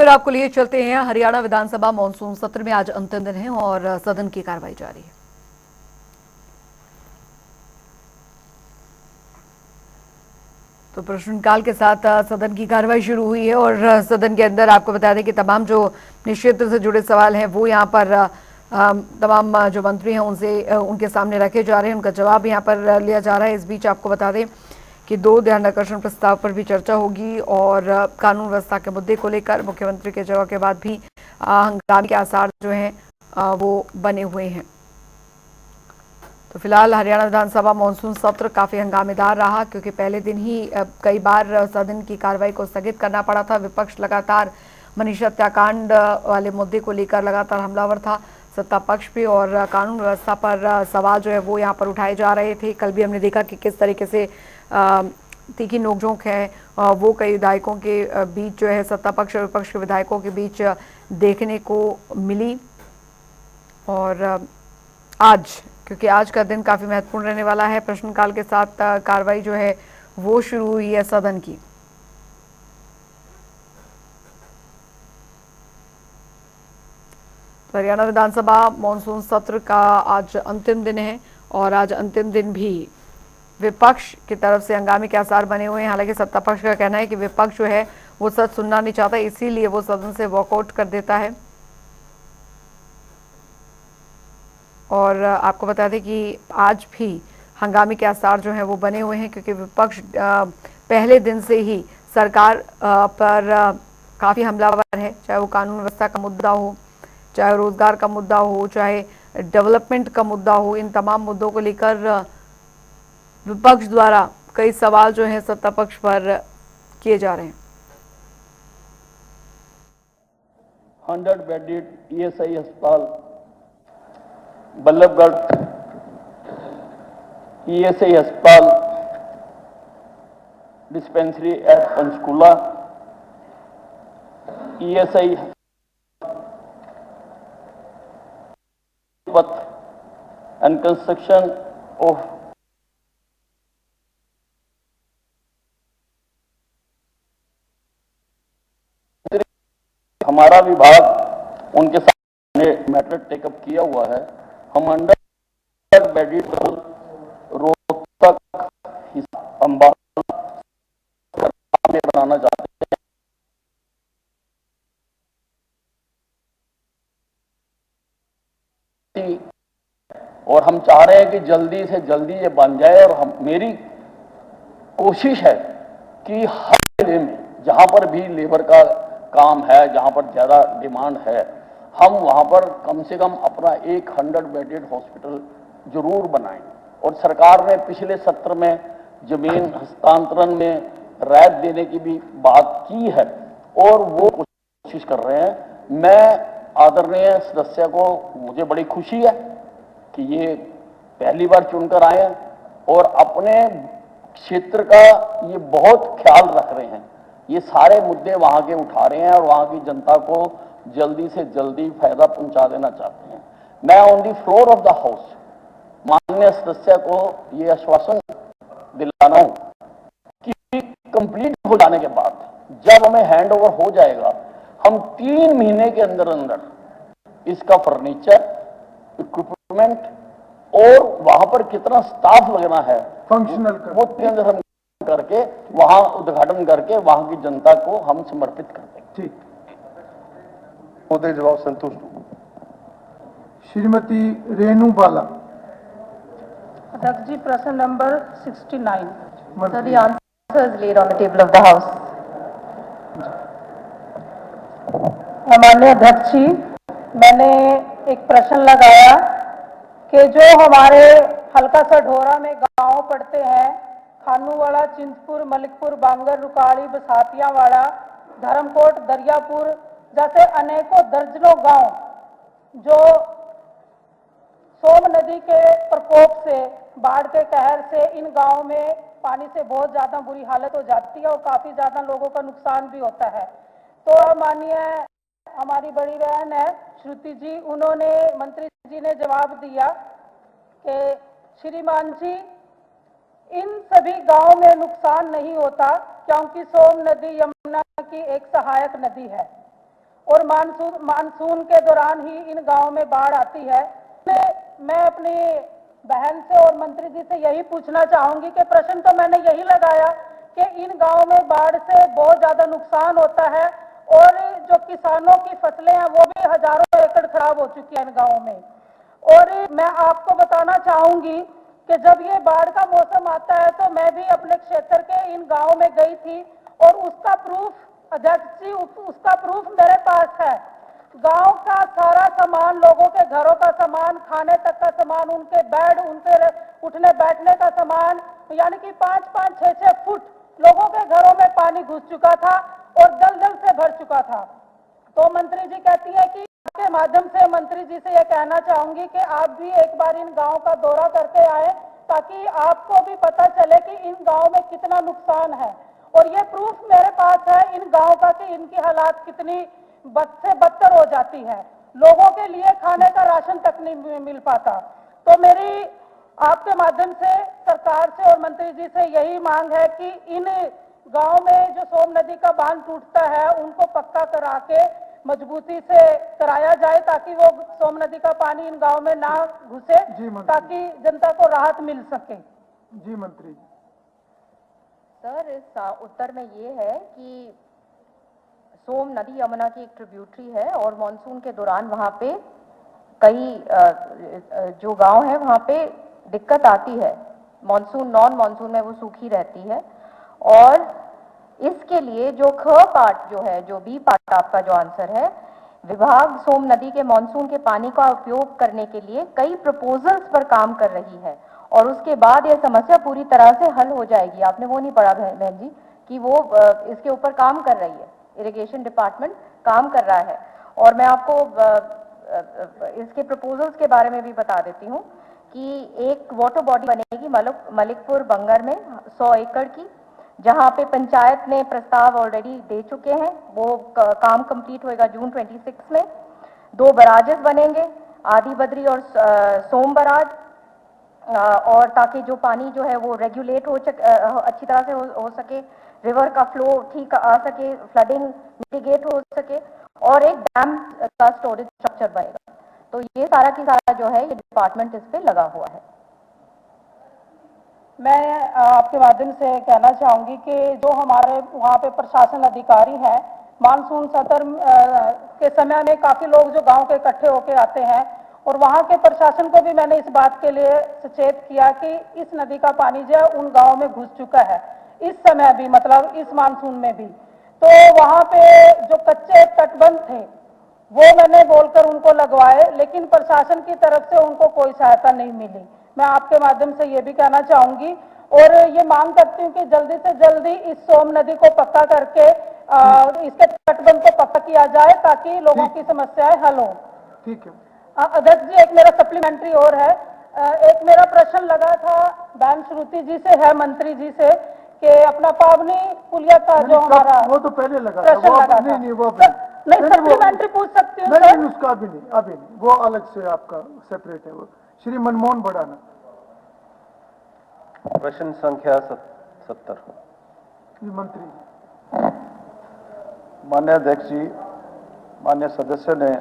फिर आपको लिए चलते हैं हरियाणा विधानसभा मानसून सत्र में आज अंतिम दिन है और सदन की कार्रवाई जारी है। तो प्रश्नकाल के साथ सदन की कार्रवाई शुरू हुई है और सदन के अंदर आपको बता दें कि तमाम जो क्षेत्र से जुड़े सवाल हैं वो यहाँ पर तमाम जो मंत्री हैं उनसे उनके सामने रखे जा रहे हैं, उनका जवाब यहाँ पर लिया जा रहा है। इस बीच आपको बता दें कि 2 ध्यानाकर्षण प्रस्ताव पर भी चर्चा होगी और कानून व्यवस्था के मुद्दे को लेकर मुख्यमंत्री के जवाब के बाद भी हंगामे के आसार जो हैं वो बने हुए हैं। तो फिलहाल हरियाणा विधानसभा मानसून सत्र काफी हंगामेदार रहा क्योंकि पहले दिन ही कई बार सदन की कार्रवाई को स्थगित करना पड़ा था। विपक्ष लगातार मनीष हत्याकांड वाले मुद्दे को लेकर लगातार हमलावर था। सत्ता पक्ष पे और कानून व्यवस्था पर सवाल जो है वो यहाँ पर उठाए जा रहे थे। कल भी हमने देखा कि किस तरीके से तीखी नोकझोंक है वो कई विधायकों के बीच जो है सत्ता पक्ष और विपक्ष के विधायकों के बीच देखने को मिली। और आज क्योंकि आज का दिन काफी महत्वपूर्ण रहने वाला है, प्रश्नकाल के साथ कार्रवाई जो है वो शुरू हुई है सदन की। तो हरियाणा विधानसभा मानसून सत्र का आज अंतिम दिन है और आज अंतिम दिन भी विपक्ष की तरफ से हंगामे के आसार बने हुए हैं। हालांकि सत्ता पक्ष का कहना है कि विपक्ष जो है वो सच सुनना नहीं चाहता, इसीलिए वो सदन से वॉकआउट कर देता है। और आपको बता दें कि आज भी हंगामे के आसार जो हैं वो बने हुए हैं क्योंकि विपक्ष पहले दिन से ही सरकार पर काफ़ी हमलावर है, चाहे वो कानून व्यवस्था का मुद्दा हो, चाहे रोजगार का मुद्दा हो, चाहे डेवलपमेंट का मुद्दा हो। इन तमाम मुद्दों को लेकर विपक्ष द्वारा कई सवाल जो हैं सत्ता पक्ष पर किए जा रहे हैं। 100 बेडेड ईएसआई अस्पताल बल्लभगढ़, ईएसआई अस्पताल dispensary at Panchkula, ESI and construction of हमारा विभाग उनके सामने मैटर टेकअप किया हुआ है। हम 100 बेडेड रोहतक, अंबाला में बनाना चाहते हैं और हम चाह रहे हैं कि जल्दी से जल्दी ये बन जाए। और मेरी कोशिश है कि हर जिले में जहां पर भी लेबर का काम है, जहां पर ज्यादा डिमांड है, हम वहां पर कम से कम अपना एक 100 बेडेड हॉस्पिटल जरूर बनाएं। और सरकार ने पिछले सत्र में जमीन हस्तांतरण में राहत देने की भी बात की है और वो कोशिश कर रहे हैं। मैं आदरणीय सदस्य को, मुझे बड़ी खुशी है कि ये पहली बार चुनकर आए हैं और अपने क्षेत्र का ये बहुत ख्याल रख रहे हैं। ये सारे मुद्दे वहां के उठा रहे हैं और वहां की जनता को जल्दी से जल्दी फायदा पहुंचा देना चाहते हैं। मैं on the floor of the house माननीय सदस्य को ये आश्वासन दिलाना हूं कि कंप्लीट हो जाने के बाद जब हमें हैंड ओवर हो जाएगा, हम 3 महीने के अंदर अंदर इसका फर्नीचर, इक्विपमेंट और वहां पर कितना स्टाफ लगना है फंक्शनल वो अंदर हम करके वहां उद्घाटन करके वहां की जनता को हम समर्पित कर देंगे। ठीक, जवाब संतुष्ट। श्रीमती रेणु बाला। अध्यक्ष जी, प्रश्न number 69. Sir, the answer is laid on the table of the House. माननीय अध्यक्ष जी, मैंने एक प्रश्न लगाया कि जो हमारे हल्का सढौरा में गांव पड़ते हैं, खानूवाड़ा, चिंतपुर, मलिकपुर, बांगर, रुकाड़ी, बसातियावाड़ा, धर्मकोट, दरियापुर जैसे अनेकों दर्जनों गांव जो सोम नदी के प्रकोप से, बाढ़ के कहर से इन गांवों में पानी से बहुत ज्यादा बुरी हालत हो जाती है और काफी ज्यादा लोगों का नुकसान भी होता है। तो माननीय हमारी बड़ी बहन है श्रुति जी, उन्होंने मंत्री जी ने जवाब दिया कि श्रीमान जी, इन सभी गांवों में नुकसान नहीं होता क्योंकि सोम नदी यमुना की एक सहायक नदी है। और मानसून के दौरान ही इन गांवों में बाढ़ आती है। मैं अपनी बहन से और मंत्री जी से यही पूछना चाहूंगी कि प्रश्न तो मैंने यही लगाया कि इन गांवों में बाढ़ से बहुत ज्यादा नुकसान होता है और जो किसानों की फसलें हैं वो भी हजारों एकड़ खराब हो चुकी है इन गांवों में। और मैं आपको बताना चाहूंगी कि जब ये बाढ़ का मौसम आता है तो मैं भी अपने क्षेत्र के इन गांवों में गई थी और उसका प्रूफ अध्यक्ष जी उसका प्रूफ मेरे पास है। गांव का सारा सामान, लोगों के घरों का सामान, खाने तक का सामान, उनके बेड, उनके उठने बैठने का सामान, यानी कि 5-5, 6-6 फुट लोगों के घरों में पानी घुस चुका था और दलदल से भर चुका था। तो मंत्री जी कहती है कि के माध्यम से मंत्री जी से यह कहना चाहूंगी कि आप भी एक बार इन गांव का दौरा करके आए ताकि आपको भी पता चले कि इन गांव में कितना नुकसान है। और ये प्रूफ मेरे पास है इन गांव का कि इनकी हालात कितनी बद से बदतर हो जाती है, लोगों के लिए खाने का राशन तक नहीं मिल पाता। तो मेरी आपके माध्यम से सरकार से और मंत्री जी से यही मांग है कि इन गांव में जो सोम नदी का बांध टूटता है उनको पक्का करा के मजबूती से कराया जाए ताकि वो सोम नदी का पानी इन गांव में ना घुसे, ताकि जनता को राहत मिल सके। जी मंत्री। सर, इस उत्तर में ये है कि सोम नदी यमुना की एक ट्रिब्यूटरी है और मॉनसून के दौरान वहाँ पे कई जो गांव है वहाँ पे दिक्कत आती है। नॉन मॉनसून में वो सूखी रहती है और इसके लिए जो ख पार्ट जो है, जो बी पार्ट आपका जो आंसर है, विभाग सोम नदी के मॉनसून के पानी का उपयोग करने के लिए कई प्रपोजल्स पर काम कर रही है और उसके बाद यह समस्या पूरी तरह से हल हो जाएगी। आपने वो नहीं पढ़ा बहन जी कि वो इसके ऊपर काम कर रही है, इरिगेशन डिपार्टमेंट काम कर रहा है। और मैं आपको इसके प्रपोजल्स के बारे में भी बता देती हूँ कि एक वाटर बॉडी बनेगी मलिकपुर बंगर में 100 एकड़ की, जहाँ पे पंचायत ने प्रस्ताव ऑलरेडी दे चुके हैं। वो काम कंप्लीट होएगा जून 26 में। 2 बराजेस बनेंगे, आदि बद्री और सोम बराज, और ताकि जो पानी जो है वो रेगुलेट अच्छी तरह से हो सके, रिवर का फ्लो ठीक आ सके, फ्लडिंग मिटिगेट हो सके और एक डैम का स्टोरेज स्ट्रक्चर बनेगा। तो ये सारा की सारा जो है ये डिपार्टमेंट इस पे लगा हुआ है। मैं आपके माध्यम से कहना चाहूंगी कि जो हमारे वहाँ पे प्रशासन अधिकारी हैं, मानसून सत्र के समय में काफी लोग जो गांव के इकट्ठे होके आते हैं और वहाँ के प्रशासन को भी मैंने इस बात के लिए सचेत किया कि इस नदी का पानी जो है उन गाँव में घुस चुका है इस समय भी, मतलब इस मानसून में भी। तो वहाँ पे जो कच्चे तटबंध थे वो मैंने बोलकर उनको लगवाए, लेकिन प्रशासन की तरफ से उनको कोई सहायता नहीं मिली। मैं आपके माध्यम से ये भी कहना चाहूंगी और ये मांग करती हूँ कि जल्दी से जल्दी इस सोम नदी को पक्का करके इसके तटबंध को पक्का किया जाए ताकि लोगों की समस्याएं हल हो। ठीक है अध्यक्ष जी, एक मेरा सप्लीमेंट्री और है। एक मेरा प्रश्न लगा था बहन श्रुति जी से है, मंत्री जी से, कि अपना पावनी पुलिया का जो हमारा वो तो पहले लगा था, प्रश्न लगा था। नहीं, सप्लीमेंट्री पूछ सकती हूँ सर? नहीं, उसका अभी नहीं, वो अलग से आपका सेपरेट है। वो श्री मनमोहन बड़ाना। प्रश्न संख्या 70। मंत्री। माननीय अध्यक्ष जी, माननीय सदस्य ने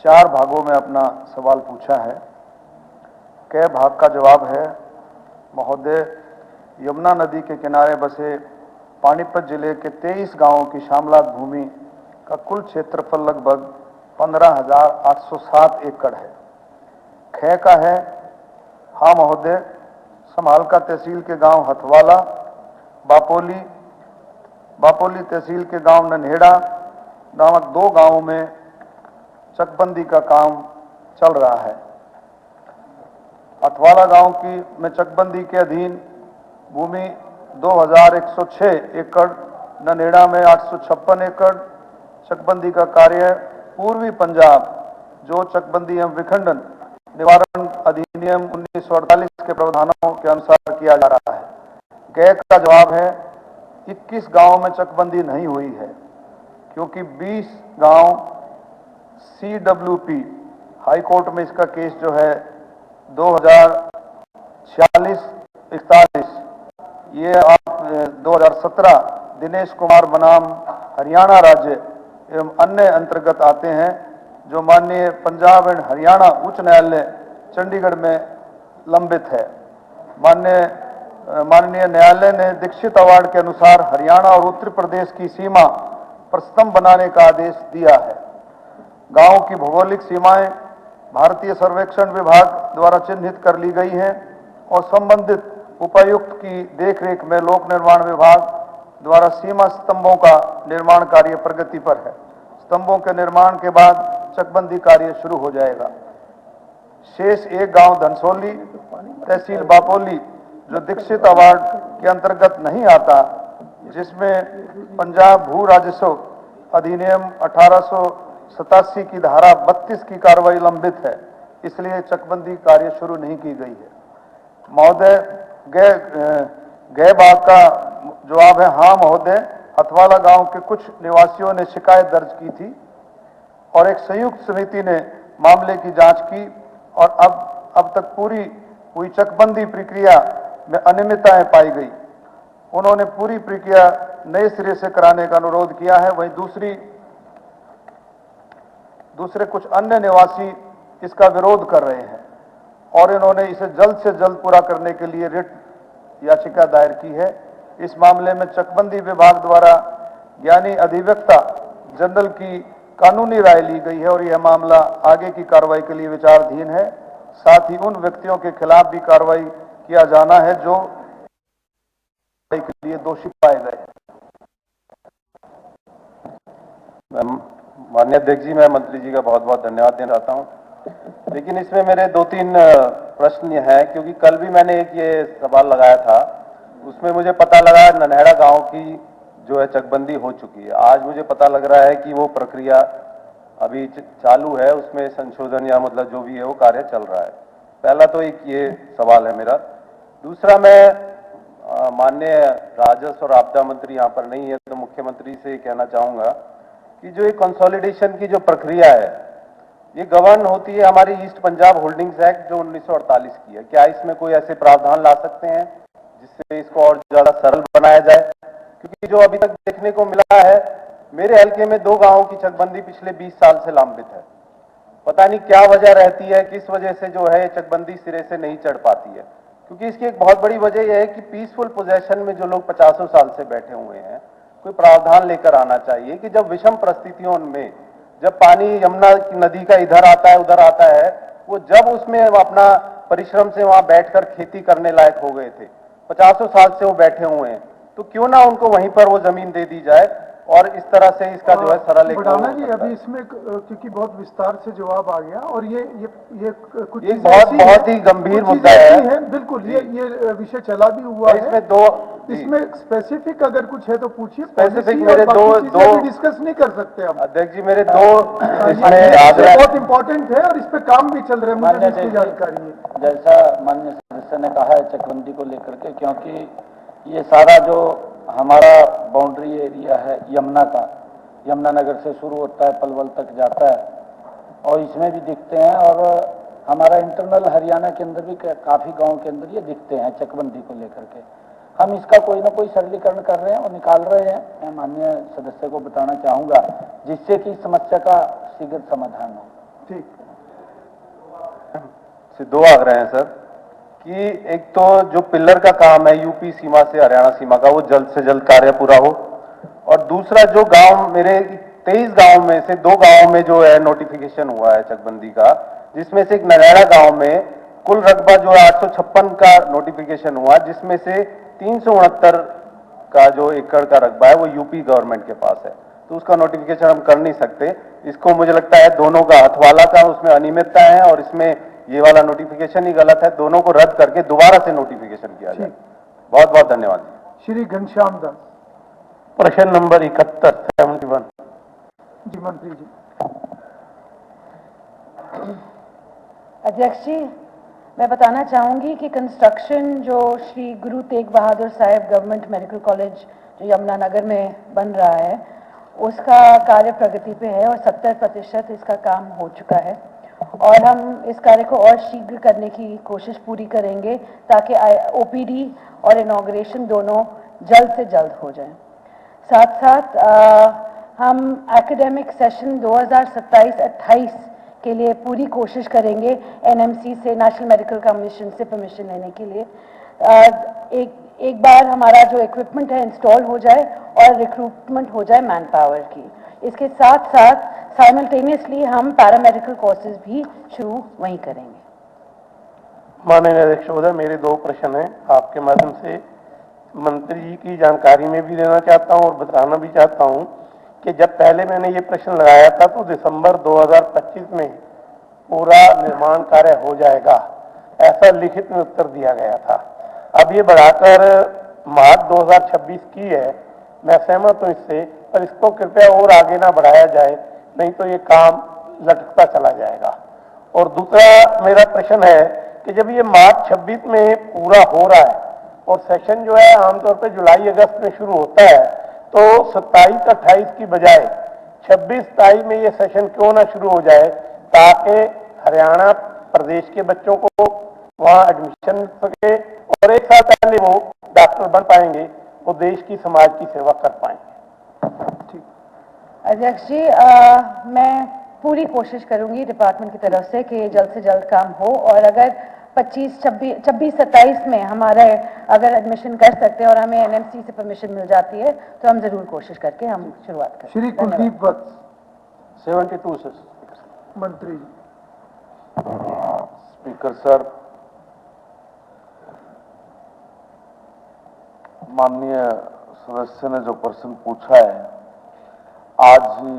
4 भागों में अपना सवाल पूछा है। क भाग का जवाब है, महोदय, यमुना नदी के किनारे बसे पानीपत जिले के 23 गांवों की शामलात भूमि का कुल क्षेत्रफल लगभग 15,807 एकड़ है। ख का है, हाँ महोदय, समालका तहसील के गांव हथवाला, बापोली तहसील के गांव नन्हेड़ा नामक 2 गांवों में चकबंदी का काम चल रहा है। हथवाला गांव में चकबंदी के अधीन भूमि 2106 एकड़, नन्हेड़ा में 856 एकड़ चकबंदी का कार्य पूर्वी पंजाब जो चकबंदी एवं विखंडन निवारण अधिनियम 1948 के प्रावधानों के अनुसार किया जा रहा है। गै का जवाब है, 21 गांव में चकबंदी नहीं हुई है क्योंकि 20 गांव CWP हाई कोर्ट में इसका केस जो है 2046-41, ये आप 2017 दिनेश कुमार बनाम हरियाणा राज्य एवं अन्य अंतर्गत आते हैं, जो माननीय पंजाब एंड हरियाणा उच्च न्यायालय चंडीगढ़ में लंबित है। माननीय न्यायालय ने दीक्षित अवार्ड के अनुसार हरियाणा और उत्तर प्रदेश की सीमा पर स्तंभ बनाने का आदेश दिया है। गांवों की भौगोलिक सीमाएं भारतीय सर्वेक्षण विभाग द्वारा चिन्हित कर ली गई हैं और संबंधित उपायुक्त की देखरेख में लोक निर्माण विभाग द्वारा सीमा स्तंभों का निर्माण कार्य प्रगति पर है। स्तंभों के निर्माण के बाद चकबंदी कार्य शुरू हो जाएगा। शेष एक गांव धनसोली, तहसील बापोली, जो दीक्षित अवार्ड के अंतर्गत नहीं आता, जिसमें पंजाब भू राजस्व अधिनियम 1887 की धारा 32 की कार्रवाई लंबित है, इसलिए चकबंदी कार्य शुरू नहीं की गई है। महोदय, गए बात का जवाब है हाँ महोदय। हथवाला गांव के कुछ निवासियों ने शिकायत दर्ज की थी और एक संयुक्त समिति ने मामले की जांच की और अब तक पूरी हुई चकबंदी प्रक्रिया में अनियमितताएं पाई गई। उन्होंने पूरी प्रक्रिया नए सिरे से कराने का अनुरोध किया है। वहीं दूसरे कुछ अन्य निवासी इसका विरोध कर रहे हैं और इन्होंने इसे जल्द से जल्द पूरा करने के लिए रिट याचिका दायर की है। इस मामले में चकबंदी विभाग द्वारा ज्ञानी अधिवक्ता जनरल की कानूनी राय ली गई है और यह मामला आगे की कार्रवाई के लिए विचाराधीन है। साथ ही उन व्यक्तियों के खिलाफ भी कार्रवाई किया जाना है जो के लिए दोषी पाए गए। माननीय अध्यक्ष जी, मैं मंत्री जी का बहुत बहुत धन्यवाद देना चाहता हूं, लेकिन इसमें मेरे 2-3 प्रश्न हैं, क्योंकि कल भी मैंने एक ये सवाल लगाया था, उसमें मुझे पता लगा नन्हेड़ा गांव की जो है चकबंदी हो चुकी है। आज मुझे पता लग रहा है कि वो प्रक्रिया अभी चालू है, उसमें संशोधन या मतलब जो भी है वो कार्य चल रहा है। पहला तो एक ये सवाल है मेरा। दूसरा, मैं माननीय राजस्व और आपदा मंत्री यहाँ पर नहीं है, तो मुख्यमंत्री से कहना चाहूंगा कि जो ये कंसोलिडेशन की जो प्रक्रिया है, ये गवर्न होती है हमारी ईस्ट पंजाब होल्डिंग्स एक्ट जो 1948 की है। क्या इसमें कोई ऐसे प्रावधान ला सकते हैं जिससे इसको और ज्यादा सरल बनाया जाए? क्योंकि जो अभी तक देखने को मिला है, मेरे हल्के में 2 गांवों की चकबंदी पिछले 20 साल से लंबित है। पता नहीं क्या वजह रहती है, किस वजह से जो है चकबंदी सिरे से नहीं चढ़ पाती है। क्योंकि इसकी एक बहुत बड़ी वजह यह है कि पीसफुल पोजेशन में जो लोग 50 साल से बैठे हुए हैं, कोई प्रावधान लेकर आना चाहिए कि जब विषम परिस्थितियों में, जब पानी यमुना नदी का इधर आता है उधर आता है, वो जब उसमें अपना परिश्रम से वहां बैठकर खेती करने लायक हो गए थे, 50 साल से वो बैठे हुए हैं, तो क्यों ना उनको वहीं पर वो जमीन दे दी जाए और इस तरह से इसका जो है सरल एक बढ़ाना जी। अभी इसमें क्योंकि बहुत विस्तार से जवाब आ गया और ये कुछ ये बहुत ही गंभीर मुद्दा है। बिल्कुल, ये विषय चला भी हुआ है। इसमें स्पेसिफिक अगर कुछ है तो पूछिए। स्पेसिफिक मेरे दो डिस्कस नहीं कर सकते हम। अध्यक्ष जी, मेरे दो बहुत इंपॉर्टेंट है और इस पे काम भी चल रहे हैं, मुझे इसकी जानकारी है। जैसा माननीय सदस्य ने कहा है चकबंदी को लेकर के, क्योंकि ये सारा जो हमारा बाउंड्री एरिया है यमुना का, यमुना नगर से शुरू होता है, पलवल तक जाता है और इसमें भी दिखते हैं और हमारा इंटरनल हरियाणा के अंदर भी काफ़ी गांव के अंदर ये दिखते हैं चकबंदी को लेकर के। हम इसका कोई ना कोई सरलीकरण कर रहे हैं और निकाल रहे हैं। मैं माननीय सदस्य को बताना चाहूँगा जिससे कि समस्या का शीघ्र समाधान हो। ठीक, 2 आग्रह हैं सर कि एक तो जो पिलर का काम है यूपी सीमा से हरियाणा सीमा का, वो जल्द से जल्द कार्य पूरा हो, और दूसरा जो गांव, मेरे 23 गांव में से 2 गांव में जो है नोटिफिकेशन हुआ है चकबंदी का, जिसमें से एक नन्हेड़ा गांव में कुल रकबा जो है 856 का नोटिफिकेशन हुआ, जिसमें से 369 का जो एकड़ का रकबा है वो यूपी गवर्नमेंट के पास है, तो उसका नोटिफिकेशन हम कर नहीं सकते। इसको मुझे लगता है दोनों का, हथवाला का उसमें अनियमितता है और इसमें ये वाला नोटिफिकेशन ही गलत है, दोनों को रद्द करके दोबारा से नोटिफिकेशन किया जाए। बहुत बहुत धन्यवाद। श्री घनश्याम दास। प्रश्न नंबर 71 जी मंत्री जी। अध्यक्ष जी, मैं बताना चाहूंगी कि कंस्ट्रक्शन जो Shri Guru Tegh Bahadur Sahib government medical college जो यमुनानगर में बन रहा है, उसका कार्य प्रगति पे है और 70% इसका काम हो चुका है और हम इस कार्य को और शीघ्र करने की कोशिश पूरी करेंगे ताकि ओपीडी और इनॉग्रेशन दोनों जल्द से जल्द हो जाए। साथ साथ हम एकेडमिक सेशन 2027-28 के लिए पूरी कोशिश करेंगे एनएमसी से, नेशनल मेडिकल कमीशन से परमिशन लेने के लिए। एक बार हमारा जो इक्विपमेंट है इंस्टॉल हो जाए और रिक्रूटमेंट हो जाए मैन पावर की, इसके साथ साथ साइमल्टेनियसली हम पैरामेडिकल कोर्सेज भी शुरू वहीं करेंगे। माननीय अध्यक्ष महोदय, मेरे 2 प्रश्न हैं, आपके माध्यम से मंत्री जी की जानकारी में भी देना चाहता हूं और बताना भी चाहता हूं कि जब पहले मैंने ये प्रश्न लगाया था तो दिसंबर 2025 में पूरा निर्माण कार्य हो जाएगा, ऐसा लिखित में उत्तर दिया गया था। अब ये बढ़ाकर मार्च 2026 की है। मैं सहमत हूं इससे, पर इसको कृपया और आगे ना बढ़ाया जाए, नहीं तो ये काम लटकता चला जाएगा। और दूसरा मेरा प्रश्न है कि जब ये मार्च 26 में पूरा हो रहा है और सेशन जो है आमतौर पर जुलाई अगस्त में शुरू होता है, तो 27-28 की बजाय 26-27 में ये सेशन क्यों ना शुरू हो जाए, ताकि हरियाणा प्रदेश के बच्चों को वहाँ एडमिशन मिल सके और एक साल पहले वो डॉक्टर बन पाएंगे, वो देश की समाज की सेवा कर पाएंगे। अध्यक्ष जी, मैं पूरी कोशिश करूंगी डिपार्टमेंट की तरफ से जल्द काम हो, और अगर 26-27 में हमारे अगर एडमिशन कर सकते हैं और हमें एनएमसी से परमिशन मिल जाती है तो हम जरूर कोशिश करके हम शुरुआत करें। श्री कुलदीप वत्स 72 से मंत्री जी। स्पीकर सर, माननीय सदस्य ने जो प्रश्न पूछा है, आज ही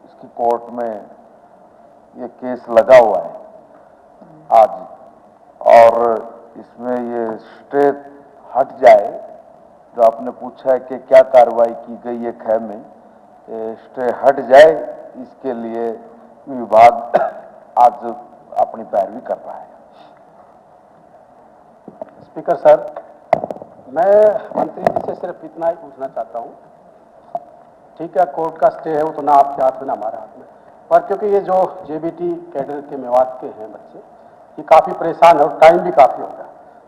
इसकी कोर्ट में ये केस लगा हुआ है आज, और इसमें ये स्टे हट जाए, जो आपने पूछा है कि क्या कार्रवाई की गई है खे में, स्टे हट जाए, इसके लिए विभाग आज अपनी पैरवी कर रहा है। स्पीकर सर, मैं मंत्री जी से सिर्फ इतना ही पूछना चाहता हूँ, ठीक है कोर्ट का स्टे है वो तो ना आपके हाथ में ना हमारे हाथ में, पर क्योंकि ये जो जेबीटी कैडर के मेवात के हैं बच्चे, ये काफ़ी परेशान है और टाइम भी काफ़ी हो गया,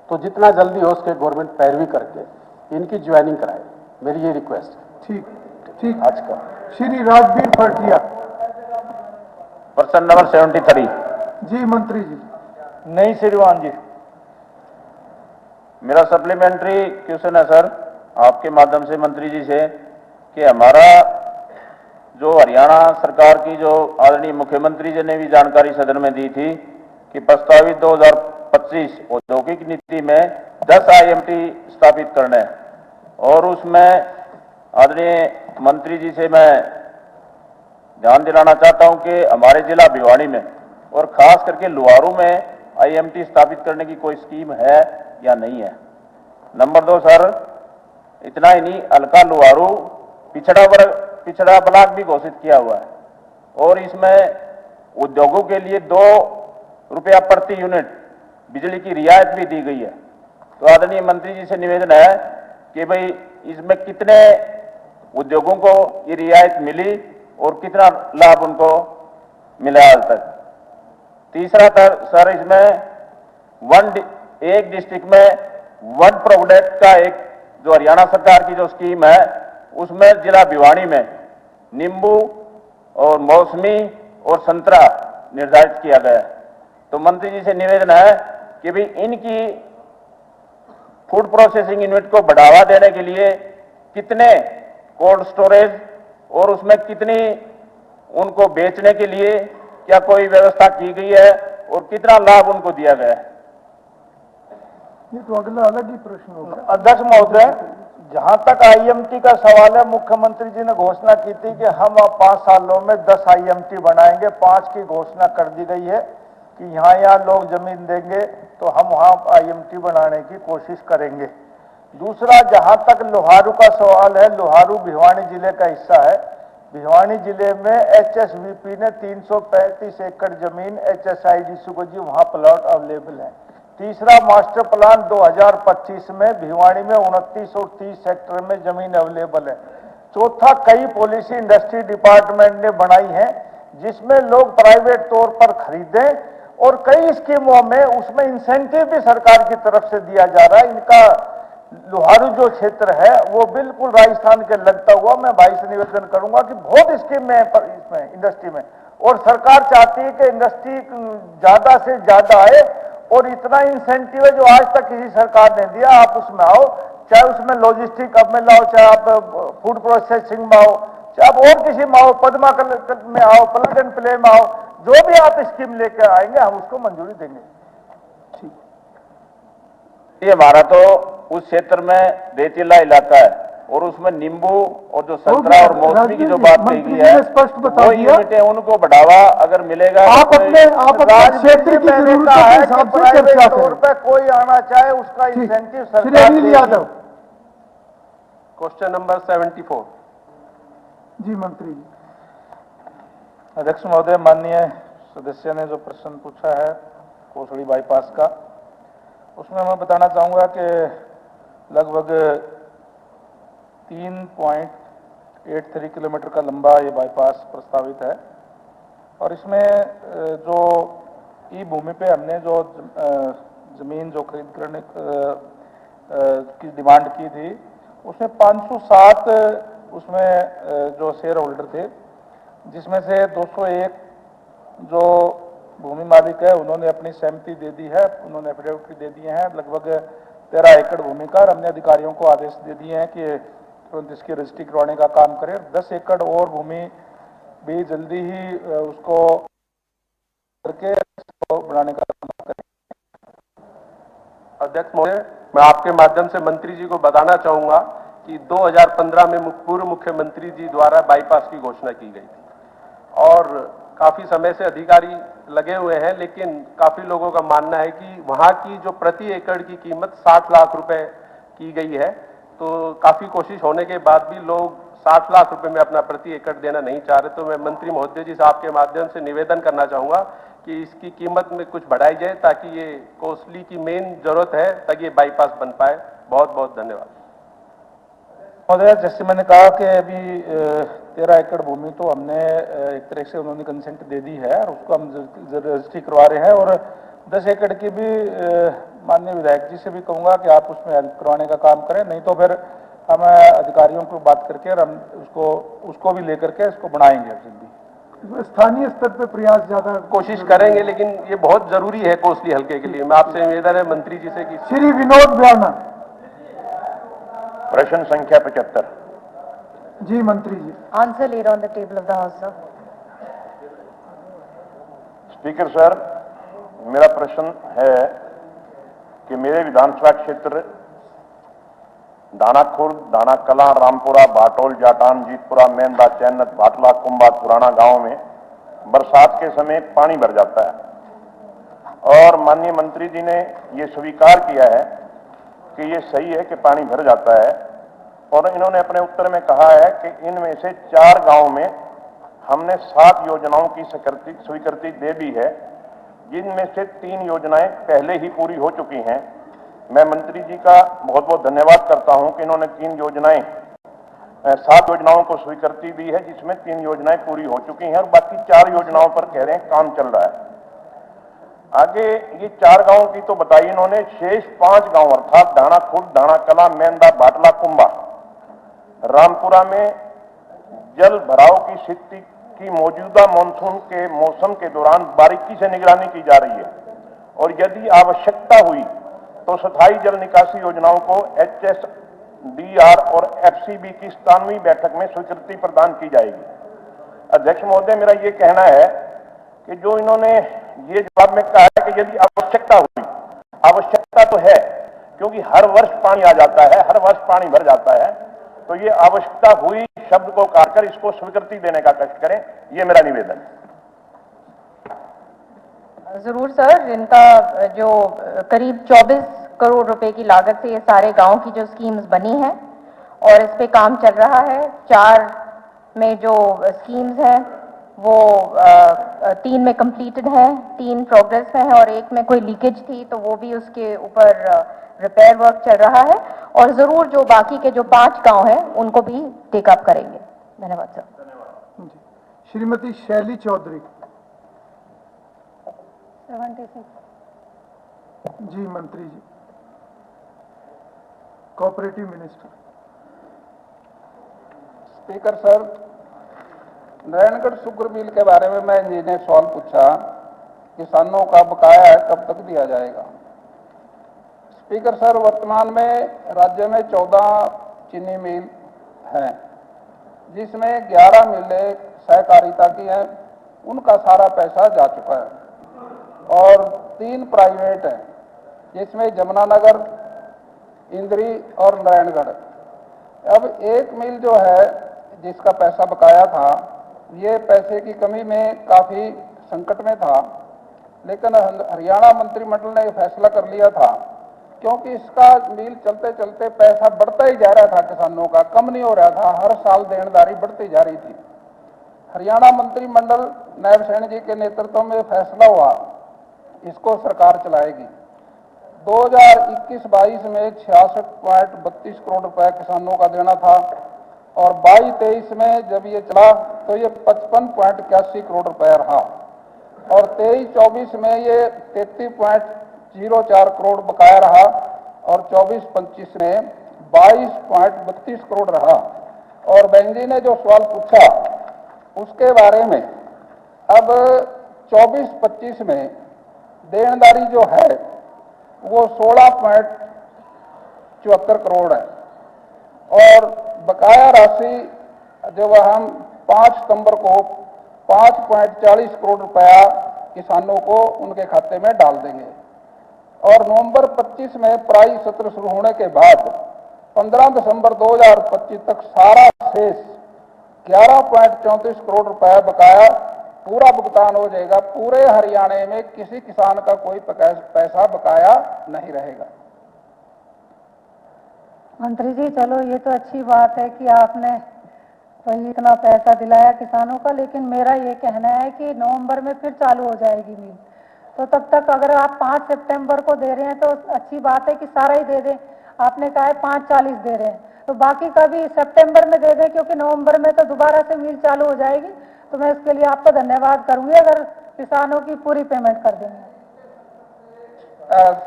तो जितना जल्दी हो उसके गवर्नमेंट पैरवी करके इनकी ज्वाइनिंग कराए, मेरी ये रिक्वेस्ट है। ठीक आज का श्री राजवीर फरटिया प्रश्न नंबर 73। जी मंत्री जी। नहीं श्रीमान जी, मेरा सप्लीमेंट्री क्वेश्चन है सर आपके माध्यम से मंत्री जी से, कि हमारा जो हरियाणा सरकार की जो आदरणीय मुख्यमंत्री जी ने भी जानकारी सदन में दी थी कि प्रस्तावित 2025 औद्योगिक नीति में 10 आईएमटी स्थापित करने, और उसमें आदरणीय मंत्री जी से मैं ध्यान दिलाना चाहता हूं कि हमारे जिला भिवाड़ी में और खास करके लुहारू में आईएमटी स्थापित करने की कोई स्कीम है या नहीं है। नंबर 2 सर, इतना ही नहीं, हल्का लुहारू पिछड़ा ब्लॉक भी घोषित किया हुआ है, और इसमें उद्योगों के लिए 2 रुपया प्रति यूनिट बिजली की रियायत भी दी गई है। तो आदरणीय मंत्री जी से निवेदन है कि भाई इसमें कितने उद्योगों को ये रियायत मिली और कितना लाभ उनको मिला आज तक। तीसरा सर, इसमें एक डिस्ट्रिक्ट में 1 प्रोडक्ट का एक जो हरियाणा सरकार की जो स्कीम है, उसमें जिला भिवाड़ी में नींबू और मौसमी और संतरा निर्धारित किया गया है। तो मंत्री जी से निवेदन है कि भाई इनकी फूड प्रोसेसिंग यूनिट को बढ़ावा देने के लिए कितने कोल्ड स्टोरेज और उसमें कितनी उनको बेचने के लिए क्या कोई व्यवस्था की गई है और कितना लाभ उनको दिया गया है। ये तो अगला अलग ही प्रश्न होगा। अध्यक्ष महोदय, जहां तक आईएमटी का सवाल है, मुख्यमंत्री जी ने घोषणा की थी कि हम 5 सालों में 10 आईएमटी बनाएंगे। 5 की घोषणा कर दी गई है कि यहाँ लोग जमीन देंगे तो हम वहां आईएमटी बनाने की कोशिश करेंगे। दूसरा, जहां तक लोहारू का सवाल है, लोहारू भिवाड़ी जिले का हिस्सा है। भिवाड़ी जिले में एचएसवीपी ने 335 एकड़ जमीन एचएसआईडीसी को जी वहां प्लॉट अवेलेबल है। तीसरा, मास्टर प्लान 2025 में भिवाड़ी में 29 और 30 सेक्टर में जमीन अवेलेबल है। चौथा, कई पॉलिसी इंडस्ट्री डिपार्टमेंट ने बनाई है जिसमें लोग प्राइवेट तौर पर खरीदें, और कई स्कीमों में उसमें इंसेंटिव भी सरकार की तरफ से दिया जा रहा है। इनका लोहारू जो क्षेत्र है वो बिल्कुल राजस्थान के लगता हुआ, मैं भाई से निवेदन करूंगा कि बहुत स्कीम में इसमें इंडस्ट्री में, और सरकार चाहती है कि इंडस्ट्री ज्यादा से ज्यादा आए, और इतना इंसेंटिव है जो आज तक किसी सरकार ने दिया। आप उसमें आओ, चाहे उसमें लॉजिस्टिक अब में लाओ, चाहे आप फूड प्रोसेसिंग में आओ, चाहे आप और किसी में आओ, पद्मा में आओ, प्लग एंड प्ले में आओ, जो भी आप स्कीम लेकर आएंगे हम उसको मंजूरी देंगे। ये हमारा तो उस क्षेत्र में रेतीला इलाका है और उसमें नींबू और जो संतरा और मौसमी की जो बात कही गई है, स्पष्ट बता वो दिया। यूनिटें उनको बढ़ावा अगर मिलेगा, आप अपने क्षेत्र की जरूरतों के हिसाब से चर्चा तौर करें। पर कोई आना चाहे उसका इंसेंटिव श्री सरकार अनिल देगी। यादव। Question number 74। जी मंत्री जी। अध्यक्ष महोदय, माननीय सदस्य ने जो प्रश्न पूछा है कोसड़ी बाईपास का, उसमें मैं बताना चाहूंगा कि लगभग 3.83 किलोमीटर का लंबा ये बाईपास प्रस्तावित है, और इसमें जो ई भूमि पे हमने जो जमीन जो खरीद करने की डिमांड की थी, उसमें 507 उसमें जो शेयर होल्डर थे, जिसमें से 201 जो भूमि मालिक है उन्होंने अपनी सहमति दे दी है, उन्होंने एफिडेविट दे दिए हैं लगभग 13 एकड़ भूमि का, और हमने अधिकारियों को आदेश दे दिए हैं कि तुरंत इसकी रजिस्ट्री करवाने का काम करें। 10 एकड़ और भूमि भी जल्दी ही उसको करके इसको बनाने का काम करें। अध्यक्ष महोदय, मैं आपके माध्यम से मंत्री जी को बताना चाहूंगा कि 2015 में पूर्व मुख्यमंत्री जी द्वारा बाईपास की घोषणा की गई थी, और काफी समय से अधिकारी लगे हुए हैं, लेकिन काफी लोगों का मानना है कि वहां की जो प्रति एकड़ की कीमत 60 लाख रुपए की गई है, तो काफी कोशिश होने के बाद भी लोग 60 लाख रुपए में अपना प्रति एकड़ देना नहीं चाह रहे। तो मैं मंत्री महोदय जी साहब के माध्यम से निवेदन करना चाहूंगा कि इसकी कीमत में कुछ बढ़ाई जाए, ताकि ये कोसली की मेन जरूरत है, ताकि ये बाईपास बन पाए। बहुत बहुत धन्यवाद महोदय। जैसे मैंने कहा कि अभी 13 एकड़ भूमि तो हमने एक तरह से उन्होंने कंसेंट दे दी है, और उसको हम रजिस्ट्री करवा रहे हैं, और 10 एकड़ की भी माननीय विधायक जी से भी कहूंगा कि आप उसमें हेल्प करवाने का काम करें, नहीं तो फिर हम अधिकारियों को बात करके और हम उसको भी लेकर के इसको बढ़ाएंगे जल्दी। स्थानीय स्तर पे प्रयास ज्यादा कोशिश करेंगे, लेकिन ये बहुत जरूरी है कोसली हल्के के लिए। मैं आपसे निवेदन है मंत्री जी से कि श्री विनोद ब्याना। प्रश्न संख्या 75। जी मंत्री जी। Answer laid on the table of the House, sir. Speaker sir, मेरा प्रश्न है कि मेरे विधानसभा क्षेत्र दाना खुर्द, दाना कला, रामपुरा, भाटोल, जाटान, जीतपुरा, मेंदा, चैनत, भाटला, कुंभा, पुराना गांव में बरसात के समय पानी भर जाता है, और माननीय मंत्री जी ने ये स्वीकार किया है कि ये सही है कि पानी भर जाता है, और इन्होंने अपने उत्तर में कहा है कि इनमें से 4 गांव में हमने 7 योजनाओं की स्वीकृति दे दी है, जिनमें से 3 योजनाएं पहले ही पूरी हो चुकी हैं। मैं मंत्री जी का बहुत बहुत धन्यवाद करता हूं कि इन्होंने 7 योजनाओं को स्वीकृति दी है, जिसमें 3 योजनाएं पूरी हो चुकी हैं, और बाकी 4 योजनाओं पर कह रहे हैं काम चल रहा है। आगे ये 4 गांव की तो बताई इन्होंने, शेष 5 गांव अर्थात दाना खुर्द, दाना कला, मेंदा, भाटला, कुंभा, रामपुरा में जल भराव की स्थिति की मौजूदा मानसून के मौसम के दौरान बारीकी से निगरानी की जा रही है, और यदि आवश्यकता हुई तो स्थायी जल निकासी योजनाओं को HSDR और FCB की 97वीं बैठक में स्वीकृति प्रदान की जाएगी। अध्यक्ष महोदय, मेरा ये कहना है कि जो इन्होंने ये जवाब में कहा है कि यदि आवश्यकता हुई, आवश्यकता तो है क्योंकि हर वर्ष पानी आ जाता है, हर वर्ष पानी भर जाता है, तो ये आवश्यकता हुई शब्द को काटकर इसको स्वीकृति देने का कष्ट करें, ये मेरा निवेदन है। जरूर सर, इनका जो करीब 24 करोड़ रुपए की लागत से ये सारे गांव की जो स्कीम्स बनी हैं और इस पे काम चल रहा है। 4 में जो स्कीम्स हैं वो 3 में कंप्लीटेड है, 3 प्रोग्रेस में है, और 1 में कोई लीकेज थी तो वो भी उसके ऊपर रिपेयर वर्क चल रहा है, और जरूर जो बाकी के जो 5 गांव हैं उनको भी टेकअप करेंगे। धन्यवाद सर। श्रीमती शैली चौधरी। 76। जी मंत्री जी। Cooperative minister. Speaker sir, Naraingarh sugar mill के बारे में मैं जी ने सवाल पूछा, किसानों का बकाया है कब तक दिया जाएगा। स्पीकर सर, वर्तमान में राज्य में 14 चीनी मिल हैं, जिसमें 11 मिलें सहकारिता की हैं, उनका सारा पैसा जा चुका है और 3 प्राइवेट हैं, जिसमें जमुनानगर, इंद्री और नारायणगढ़। अब एक मिल जो है जिसका पैसा बकाया था, ये पैसे की कमी में काफ़ी संकट में था, लेकिन हरियाणा मंत्रिमंडल ने फैसला कर लिया था, क्योंकि इसका मिल चलते चलते पैसा बढ़ता ही जा रहा था, किसानों का कम नहीं हो रहा था, हर साल देनदारी बढ़ती जा रही थी। हरियाणा मंत्रिमंडल नायब सैनी जी के नेतृत्व में फैसला हुआ, इसको सरकार चलाएगी। 2021-22 में 66.32 करोड़ रुपए किसानों का देना था और 22-23 में जब ये चला तो ये 55.81 करोड़ रुपए रहा और 23-24 में ये 33.04 करोड़ बकाया रहा और 24-25 में 22.32 करोड़ रहा। और बहन जी ने जो सवाल पूछा उसके बारे में, अब 24-25 में देनदारी जो है वो 16.74 करोड़ है और बकाया राशि जब हम 5 सितंबर को 5.40 करोड़ रुपया किसानों को उनके खाते में डाल देंगे और नवंबर 25 में पराई सत्र शुरू होने के बाद 15 दिसंबर 2025 तक सारा शेष 11.34 करोड़ रुपया बकाया पूरा भुगतान हो जाएगा। पूरे हरियाणा में किसी किसान का कोई पैसा बकाया नहीं रहेगा। मंत्री जी, चलो ये तो अच्छी बात है कि आपने वही इतना पैसा दिलाया किसानों का, लेकिन मेरा ये कहना है कि नवंबर में फिर चालू हो जाएगी मिल, तो तब तक अगर आप 5 सितंबर को दे रहे हैं तो अच्छी बात है कि सारा ही दे दें। आपने कहा है 5.40 दे रहे हैं, तो बाकी का भी सितंबर में दे दें, क्योंकि नवंबर में तो दोबारा से मिल चालू हो जाएगी। तो मैं इसके लिए आपको धन्यवाद करूंगी अगर किसानों की पूरी पेमेंट कर देंगे।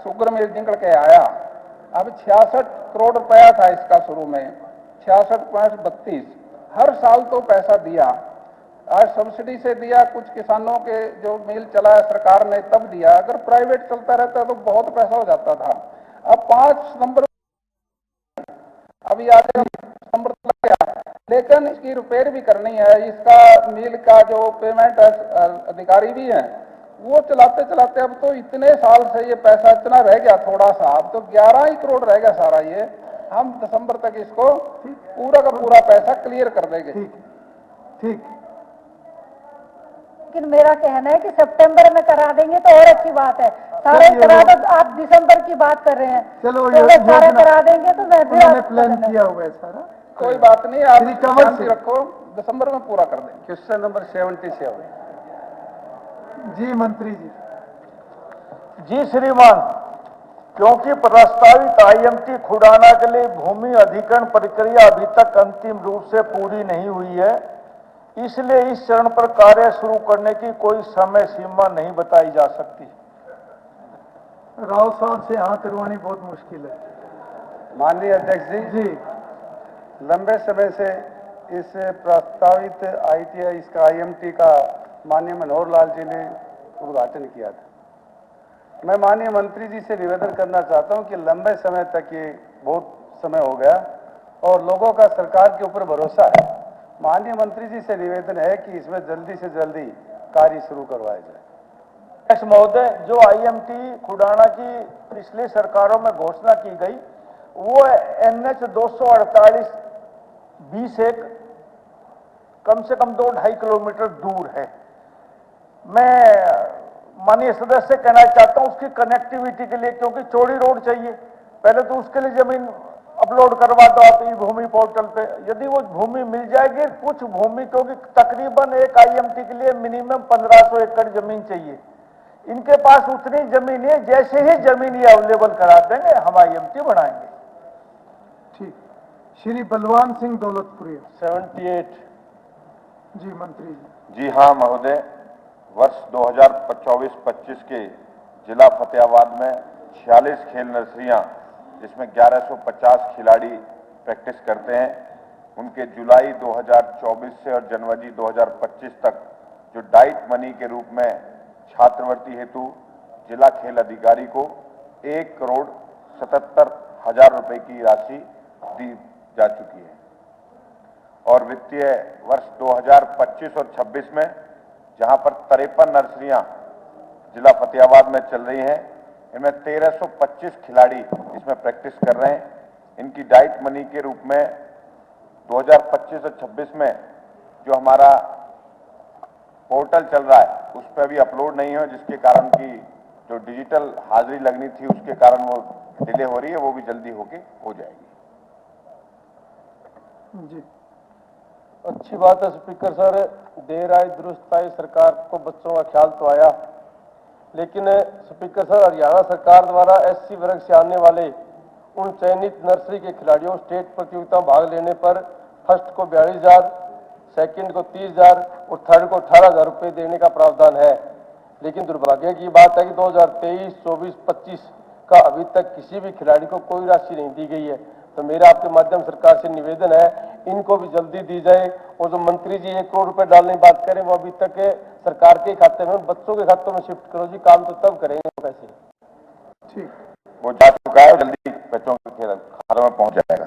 शुगर मिल निकल के आया, अब 66 करोड़ रुपया था इसका शुरू में, 66.32 हर साल तो पैसा दिया। आज सब्सिडी से दिया, कुछ किसानों के जो मिल चला है सरकार ने तब दिया, अगर प्राइवेट चलता रहता तो बहुत पैसा हो जाता था। अब 5 सितंबर अभी आज सितंबर लग गया, लेकिन इसकी रिपेयर भी करनी है। इसका मिल का जो पेमेंट अधिकारी भी है वो चलाते चलाते अब तो इतने साल से ये पैसा इतना रह गया थोड़ा सा, अब तो 11 ही करोड़ रह गया सारा। ये हम दिसंबर तक इसको पूरा का पूरा पैसा क्लियर कर देंगे। ठीक। लेकिन मेरा कहना है कि सितंबर में करा देंगे तो और अच्छी बात है। सारे करा दो, आप दिसंबर की बात कर रहे हैं। चलो तो अगर सारे करा देंगे तो मैं फिर प्लान किया हुआ है सारा, कोई बात नहीं, आप शांति रखो, दिसंबर में पूरा कर देंगे। Question number 77। जी मंत्री जी। जी श्रीमान, क्योंकि प्रस्तावित आईएमटी खुडाना के लिए भूमि अधिग्रहण प्रक्रिया अभी तक अंतिम रूप से पूरी नहीं हुई है, इसलिए इस चरण पर कार्य शुरू करने की कोई समय सीमा नहीं बताई जा सकती। राव साहब से हाँ करवानी बहुत मुश्किल है। माननीय अध्यक्ष जी, लंबे समय से इस प्रस्तावित आईटीआई इसका आईएमटी का माननीय मनोहर लाल जी ने उद्घाटन किया था। मैं माननीय मंत्री जी से निवेदन करना चाहता हूं कि लंबे समय तक ये बहुत समय हो गया और लोगों का सरकार के ऊपर भरोसा है। माननीय मंत्री जी से निवेदन है कि इसमें जल्दी से जल्दी कार्य शुरू करवाया जाए। महोदय, जो आईएमटी खुडाना की पिछली सरकारों में घोषणा की गई वो NH 248 20 कम से कम 2-2.5 किलोमीटर दूर है। मैं माननीय सदस्य से कहना चाहता हूं उसकी कनेक्टिविटी के लिए, क्योंकि चौड़ी रोड चाहिए, पहले तो उसके लिए जमीन अपलोड करवा दो आप ई भूमि पोर्टल पे। यदि वो भूमि मिल जाएगी, कुछ भूमि, क्योंकि तकरीबन एक आईएमटी के लिए मिनिमम 1500 एकड़ जमीन चाहिए, इनके पास उतनी जमीन है। जैसे ही जमीन ये अवेलेबल करा देंगे हम आईएमटी बनाएंगे। ठीक। श्री बलवान सिंह दौलतपुरिया। 78। जी मंत्री जी हाँ महोदय, वर्ष 2024-25 के जिला फतेहाबाद में 46 खेल नर्सरियां जिसमें 1150 खिलाड़ी प्रैक्टिस करते हैं, उनके जुलाई 2024 से और जनवरी 2025 तक जो डाइट मनी के रूप में छात्रवृत्ति हेतु जिला खेल अधिकारी को 1,77,00,000 रुपए की राशि दी जा चुकी है। और वित्तीय वर्ष 2025 और 26 में जहां पर 53 नर्सरियां जिला फतेहाबाद में चल रही हैं, इनमें 1325 खिलाड़ी इसमें प्रैक्टिस कर रहे हैं। इनकी डाइट मनी के रूप में 2025 और 26 में जो हमारा पोर्टल चल रहा है उस पर भी अपलोड नहीं है, जिसके कारण की जो डिजिटल हाजिरी लगनी थी उसके कारण वो डिले हो रही है, वो भी जल्दी हो जाएगी। जी, अच्छी बात है स्पीकर सर, देर आई दुरुस्त आई, सरकार को बच्चों का ख्याल तो आया। लेकिन स्पीकर सर, हरियाणा सरकार द्वारा एससी वर्ग से आने वाले उन चयनित नर्सरी के खिलाड़ियों स्टेट प्रतियोगिता में भाग लेने पर फर्स्ट को 42,000, सेकंड को 30,000 और थर्ड को 18,000 रुपये देने का प्रावधान है। लेकिन दुर्भाग्य की बात है कि 2023, 24, 25 का अभी तक किसी भी खिलाड़ी को कोई राशि नहीं दी गई है। तो मेरा आपके माध्यम सरकार से निवेदन है, इनको भी जल्दी दी जाए। और जो मंत्री जी 1 करोड़ रुपए डालने की बात करें, वो अभी तक सरकार के खाते में, बच्चों के खातों में शिफ्ट करो जी, काम तो तब करेंगे पैसे। ठीक, वो जा चुका है, जल्दी बच्चों के खातों में पहुंच जाएगा।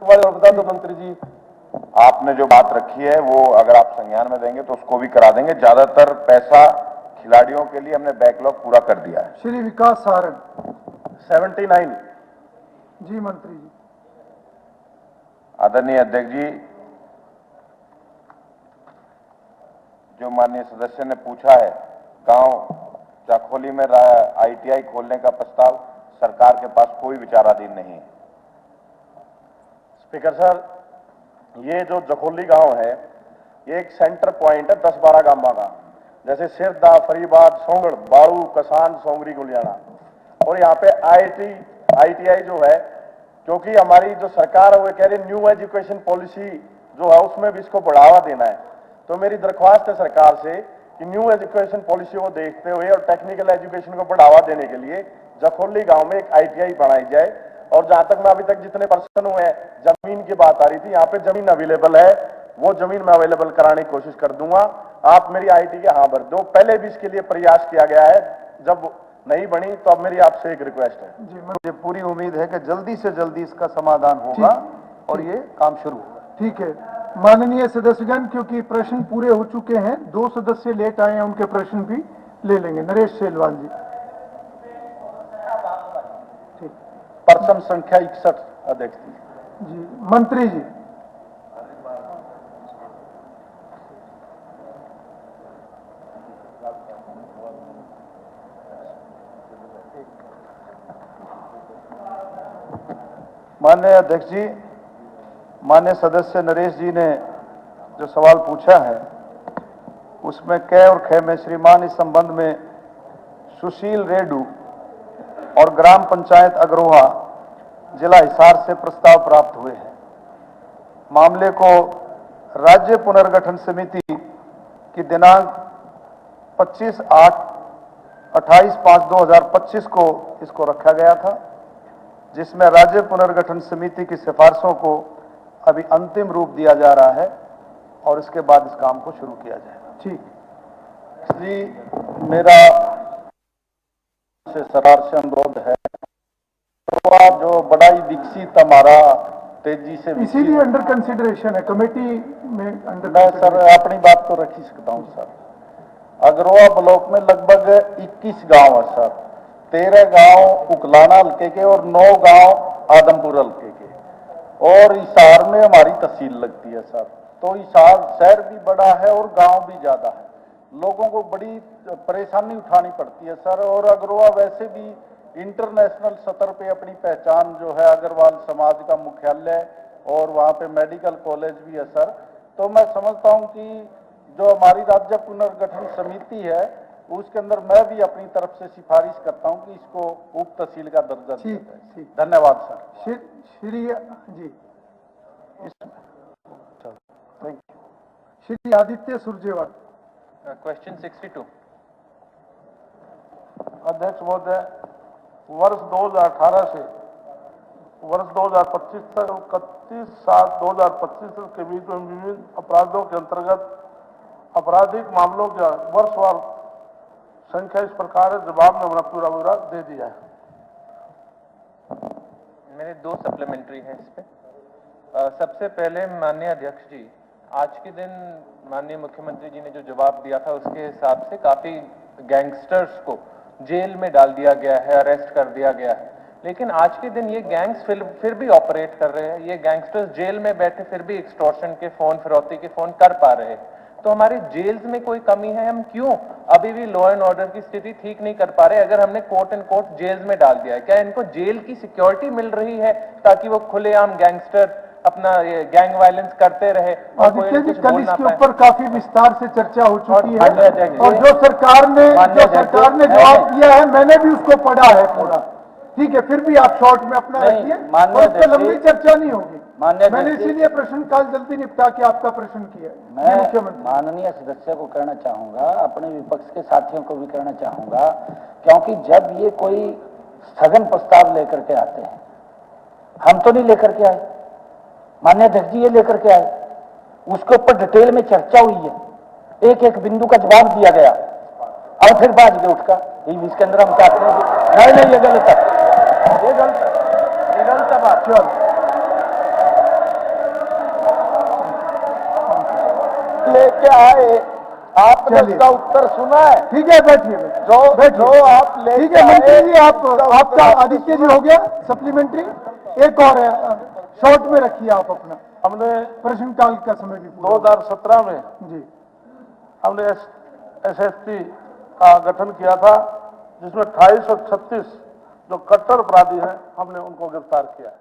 बता दो मंत्री जी, आपने जो बात रखी है वो अगर आप संज्ञान में देंगे तो उसको भी करा देंगे। ज्यादातर पैसा खिलाड़ियों के लिए हमने बैकलॉग पूरा कर दिया है। श्री विकास सारण। 79। जी मंत्री जी। आदरणीय अध्यक्ष जी, जो माननीय सदस्य ने पूछा है, गांव जाखोली में ITI खोलने का प्रस्ताव सरकार के पास कोई विचाराधीन नहीं है। स्पीकर सर, ये जो जखोली गांव है, ये एक सेंटर पॉइंट है 10-12 गांव का, जैसे सिरदा, फरीबाद, सोंगड़, बाड़ू, कसान, सोंगरी, गुलियाना। और यहाँ पे ITI जो है, क्योंकि हमारी जो सरकार है वो कह रही न्यू एजुकेशन पॉलिसी जो है उसमें भी इसको बढ़ावा देना है। तो मेरी दरख्वास्त है सरकार से कि न्यू एजुकेशन पॉलिसी को देखते हुए और टेक्निकल एजुकेशन को बढ़ावा देने के लिए जखोली गांव में एक ITI बनाई जाए। और जहां तक मैं अभी तक जितने पर्सन हुए हैं, जमीन की बात आ रही थी, यहाँ पे जमीन अवेलेबल है, वो जमीन मैं अवेलेबल कराने की कोशिश कर दूंगा। आप मेरी ITI के हाँ भर दो। पहले भी इसके लिए प्रयास किया गया है, जब नहीं बनी तो अब मेरी आपसे एक रिक्वेस्ट है। जी, मुझे पूरी उम्मीद है कि जल्दी से जल्दी इसका समाधान होगा और ये काम शुरू होगा। ठीक है माननीय सदस्यगण, क्योंकि प्रश्न पूरे हो चुके हैं, 2 सदस्य लेट आए हैं, उनके प्रश्न भी ले लेंगे। नरेश सेलवाल जी। ठीक, पर्सन संख्या 61 अध्यक्ष जी। मंत्री जी। माननीय अध्यक्ष जी, माननीय सदस्य नरेश जी ने जो सवाल पूछा है उसमें क और ख में श्रीमान इस संबंध में सुशील रेड्डू और ग्राम पंचायत अग्रोहा जिला हिसार से प्रस्ताव प्राप्त हुए हैं। मामले को राज्य पुनर्गठन समिति की दिनांक 28/5/2025 को इसको रखा गया था, जिसमें राज्य पुनर्गठन समिति की सिफारिशों को अभी अंतिम रूप दिया जा रहा है और इसके बाद इस काम को शुरू किया जाएगा। ठीक, जी, मेरा से सरकार से अनुरोध है, तो आप जो बड़ा ही विकसित हमारा तेजी से इसीलिए अंडर कंसिडरेशन है कमेटी में। मैं सर अपनी बात तो रख ही सकता हूँ सर। अग्रोहा ब्लॉक में लगभग 21 गांव है सर, 13 गांव उकलाना हल्के के और 9 गांव आदमपुर हल्के के, और हिसार में हमारी तहसील लगती है सर। तो हिसार शहर भी बड़ा है और गांव भी ज्यादा है, लोगों को बड़ी परेशानी उठानी पड़ती है सर। और अग्रोहा वैसे भी इंटरनेशनल स्तर पे अपनी पहचान जो है, अग्रवाल समाज का मुख्यालय और वहाँ पे मेडिकल कॉलेज भी है सर। तो मैं समझता हूँ कि जो हमारी राज्य पुनर्गठन समिति है उसके अंदर मैं भी अपनी तरफ से सिफारिश करता हूं कि इसको उप तहसील का दर्जा दिया जाए। धन्यवाद sir. Shri ji, thank you. Shri Aditya Surjewala. Question 62। अध्यक्ष महोदय, वर्ष 2018 से वर्ष 2025 तक 31/7/2025 तक के बीच में विभिन्न अपराधों के अंतर्गत आपराधिक मामलों का वर्षवार संख्या इस प्रकार है। जवाब में हमने पूरा पूरा दे दिया है। मेरे 2 सप्लीमेंट्री हैं इस पे। सबसे पहले माननीय अध्यक्ष जी, आज के दिन माननीय मुख्यमंत्री जी ने जो जवाब दिया था उसके हिसाब से काफी गैंगस्टर्स को जेल में डाल दिया गया है, अरेस्ट कर दिया गया है। लेकिन आज के दिन ये गैंग्स फिर भी ऑपरेट कर रहे हैं। ये गैंगस्टर्स जेल में बैठे फिर भी एक्सटॉर्शन के फोन, फिरौती के फोन कर पा रहे हैं। तो हमारे जेल्स में कोई कमी है? हम क्यों अभी भी लॉ एंड ऑर्डर की स्थिति ठीक नहीं कर पा रहे? अगर हमने कोर्ट एंड कोर्ट जेल्स में डाल दिया है, क्या इनको जेल की सिक्योरिटी मिल रही है ताकि वो खुलेआम गैंगस्टर अपना गैंग वायलेंस करते रहे? आदित्य जी, कल इसके ऊपर काफी विस्तार से चर्चा हो चुकी है और जो सरकार ने जवाब दिया है, मैंने भी उसको पढ़ा है पूरा। ठीक है, फिर भी आप शॉर्ट में अपना रखिए और उस पर लंबी चर्चा नहीं होगी। मैंने इसीलिए प्रश्नकाल जल्दी निपटा के आपका प्रश्न किया। मैं माननीय सदस्य को कहना चाहूंगा, अपने विपक्ष के साथियों को भी कहना चाहूंगा, क्योंकि जब ये कोई स्थगन प्रस्ताव लेकर के आते हैं, हम तो नहीं लेकर के आए, माननीय अध्यक्ष जी ये लेकर के आए, उसके ऊपर डिटेल में चर्चा हुई है, एक एक बिंदु का जवाब दिया गया और फिर बाज गए उठकर इसके अंदर हम चाहते हैं नहीं ये गलत है, ये गलत है बात। चलो लेके आए, आपने उसका उत्तर सुना है? ठीक है, बैठिए जो आप ले, ठीक है मंत्री जी, आपका आदित्य जी हो गया सप्लीमेंट्री। एक और है, शॉर्ट में रखिए आप अपना। हमने प्रश्नकाल का समय भी 2017 में जी हमने SST का गठन किया था, जिसमें 2836 जो कट्टर अपराधी हैं हमने उनको गिरफ्तार किया है।